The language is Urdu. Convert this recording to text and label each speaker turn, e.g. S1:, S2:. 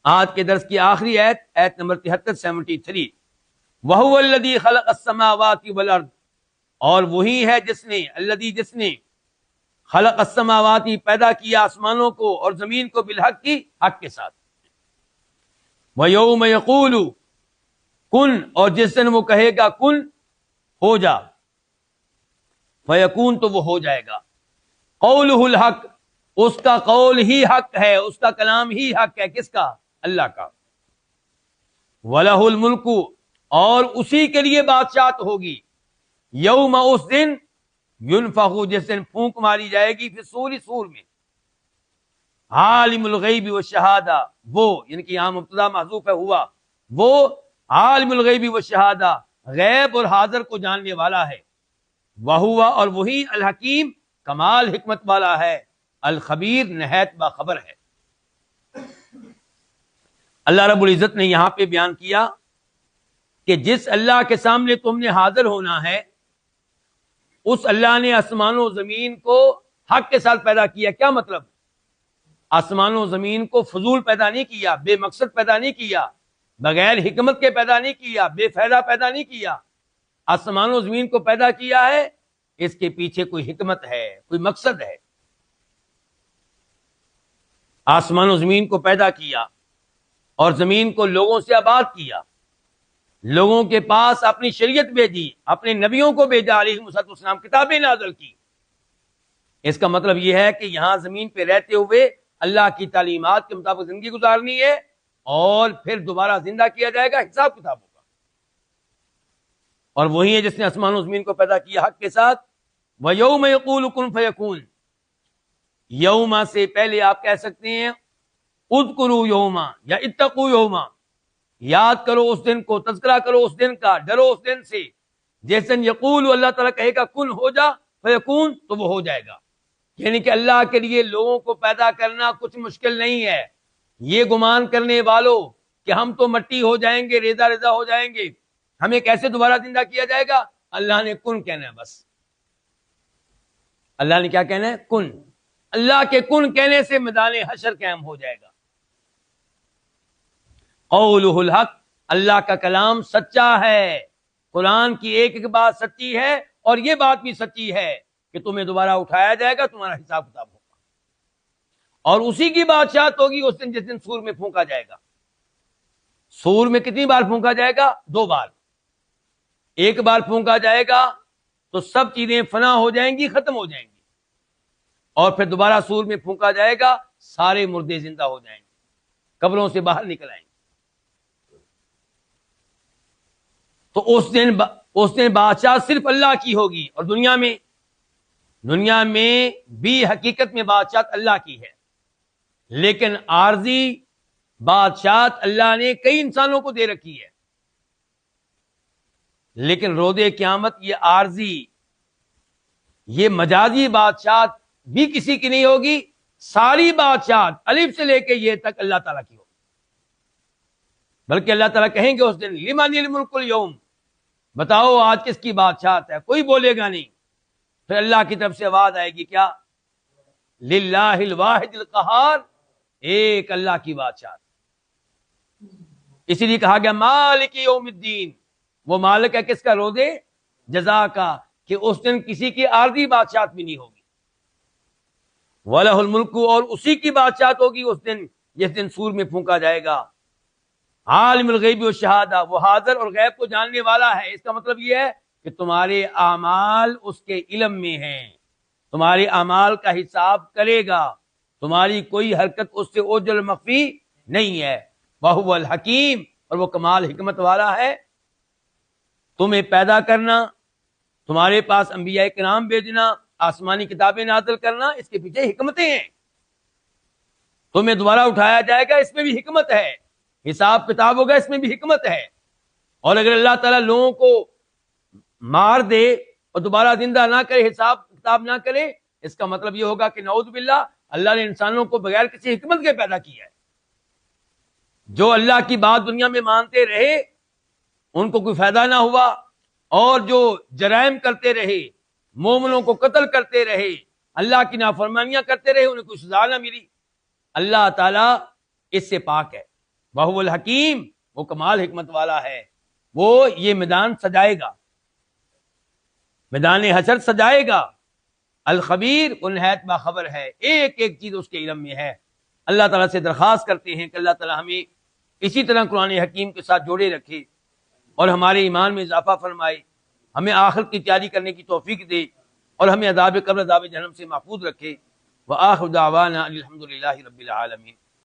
S1: آج کے درس کی آخری آیت نمبر 73 وَهُوَ الَّذِي خَلَقَ السَّمَاوَاتِ وَالْأَرْضَ، اور وہی ہے جس نے خلق السماوات پیدا کیا آسمانوں کو اور زمین کو بالحق کی حق کے ساتھ، وَيَوْمَ يَقُولُ کن، اور جس دن وہ کہے گا کن ہو جا، فَيَكُونُ تو وہ ہو جائے گا، قَوْلُهُ الْحَقُّ اس کا قول ہی حق ہے، اس کا کلام ہی حق ہے، کس کا؟ اللہ کا، وَلَهُ الْمُلْكُ اور اسی کے لیے بادشاہت ہوگی، یوم اس دن ينفخ جس دن پھونک ماری جائے گی، پھر سور میں، عالم الغیب والشہادہ وہ، یعنی کہ یہاں مبتدا محذوف ہے ہوا، وہ عالم الغیب والشہادہ غیب اور حاضر کو جاننے والا ہے، وہوا اور وہی الحکیم کمال حکمت والا ہے، الخبیر نہایت باخبر ہے۔ اللہ رب العزت نے یہاں پہ بیان کیا کہ جس اللہ کے سامنے تم نے حاضر ہونا ہے، اس اللہ نے آسمان و زمین کو حق کے ساتھ پیدا کیا۔ کیا مطلب؟ آسمان و زمین کو فضول پیدا نہیں کیا، بے مقصد پیدا نہیں کیا، بغیر حکمت کے پیدا نہیں کیا، بے فائدہ پیدا نہیں کیا۔ آسمان و زمین کو پیدا کیا ہے، اس کے پیچھے کوئی حکمت ہے، کوئی مقصد ہے۔ آسمان و زمین کو پیدا کیا اور زمین کو لوگوں سے آباد کیا، لوگوں کے پاس اپنی شریعت بھیجی، اپنے نبیوں کو بھیجا علیہ السلام، کتابیں نازل کی۔ اس کا مطلب یہ ہے کہ یہاں زمین پہ رہتے ہوئے اللہ کی تعلیمات کے مطابق زندگی گزارنی ہے، اور پھر دوبارہ زندہ کیا جائے گا، حساب کتاب ہوگا۔ اور وہی ہے جس نے آسمان و زمین کو پیدا کیا حق کے ساتھ۔ وَيَوْمَ يَقُولُ كُن فَيَكُونُ، یوما سے پہلے آپ کہہ سکتے ہیں اذکروا یوما یا اتقوا یوما، یاد کرو اس دن کو، تذکرہ کرو اس دن کا، ڈرو اس دن سے جس دن یقول اللہ تعالیٰ کہے گا کن ہو جا، فیکون تو وہ ہو جائے گا۔ یعنی کہ اللہ کے لیے لوگوں کو پیدا کرنا کچھ مشکل نہیں ہے۔ یہ گمان کرنے والوں کہ ہم تو مٹی ہو جائیں گے، ریزہ ریزہ ہو جائیں گے، ہمیں کیسے دوبارہ زندہ کیا جائے گا؟ اللہ نے کن کہنا ہے، بس اللہ نے کیا کہنا ہے؟ کن۔ اللہ کے کن کہنے سے میدان حشر قائم ہو جائے گا۔ قولہ الحق، اللہ کا کلام سچا ہے، قرآن کی ایک ایک بات سچی ہے، اور یہ بات بھی سچی ہے کہ تمہیں دوبارہ اٹھایا جائے گا، تمہارا حساب کتاب ہوگا، اور اسی کی بادشاہت ہوگی اس دن جس دن سور میں پھونکا جائے گا۔ سور میں کتنی بار پھونکا جائے گا؟ 2 بار۔ ایک بار پھونکا جائے گا تو سب چیزیں فنا ہو جائیں گی، ختم ہو جائیں گی، اور پھر دوبارہ سور میں پھونکا جائے گا، سارے مردے زندہ ہو جائیں گے، قبروں سے باہر نکل آئیں گے۔ تو اس دن بادشاہ صرف اللہ کی ہوگی، اور دنیا میں بھی حقیقت میں بادشاہت اللہ کی ہے، لیکن عارضی بادشاہت اللہ نے کئی انسانوں کو دے رکھی ہے، لیکن روز قیامت یہ عارضی، یہ مجازی بادشاہت بھی کسی کی نہیں ہوگی، ساری بادشاہت الف سے لے کے یہ تک اللہ تعالیٰ کی ہوگی۔ بلکہ اللہ تعالیٰ کہیں گے اس دن لمن الملک اليوم، بتاؤ آج کس کی بادشاہت ہے؟ کوئی بولے گا نہیں، پھر اللہ کی طرف سے آواز آئے گی، کیا؟ للہ الواحد القہار، ایک اللہ کی بادشاہت۔ اسی لیے کہا گیا مالک یوم الدین، وہ مالک ہے کس کا؟ روز جزا کا، کہ اس دن کسی کی عارضی بادشاہت بھی نہیں ہوگی۔ وَلَهُ الْمُلْكُ، اور اسی کی بادشاہت ہوگی اس دن جس دن سور میں پھونکا جائے گا۔ عالم الغیب والشہادہ، وہ حاضر اور غیب کو جاننے والا ہے۔ اس کا مطلب یہ ہے کہ تمہارے اعمال اس کے علم میں ہیں، تمہارے اعمال کا حساب کرے گا، تمہاری کوئی حرکت اس سے اوجل مخفی نہیں ہے۔ وَهُوَ الْحَكِيمُ، اور وہ کمال حکمت والا ہے۔ تمہیں پیدا کرنا، تمہارے پاس انبیاء کرام بھیجنا، آسمانی کتابیں نازل کرنا، اس کے پیچھے حکمتیں ہیں۔ تمہیں دوبارہ اٹھایا جائے گا، اس میں بھی حکمت ہے۔ حساب کتاب ہوگا، اس میں بھی حکمت ہے۔ اور اگر اللہ تعالیٰ لوگوں کو مار دے اور دوبارہ زندہ نہ کرے، حساب کتاب نہ کرے، اس کا مطلب یہ ہوگا کہ نعوذ باللہ اللہ نے انسانوں کو بغیر کسی حکمت کے پیدا کیا ہے۔ جو اللہ کی بات دنیا میں مانتے رہے ان کو کوئی فائدہ نہ ہوا، اور جو جرائم کرتے رہے، مومنوں کو قتل کرتے رہے، اللہ کی نافرمانیاں کرتے رہے، انہیں کوئی سزا نہ ملی۔ اللہ تعالیٰ اس سے پاک ہے۔ وہو الحکیم، وہ کمال حکمت والا ہے، وہ یہ میدان سجائے گا، میدان حشر سجائے گا۔ الخبیر، وہ نہایت باخبر ہے، ایک ایک چیز اس کے علم میں ہے۔ اللہ تعالیٰ سے درخواست کرتے ہیں کہ اللہ تعالیٰ ہمیں اسی طرح قرآن حکیم کے ساتھ جوڑے رکھے اور ہمارے ایمان میں اضافہ فرمائے، ہمیں آخرت کی تیاری کرنے کی توفیق دے اور ہمیں عذاب قبر عذاب جہنم سے محفوظ رکھے۔ وآخر دعوانا الحمد للہ رب العالمین۔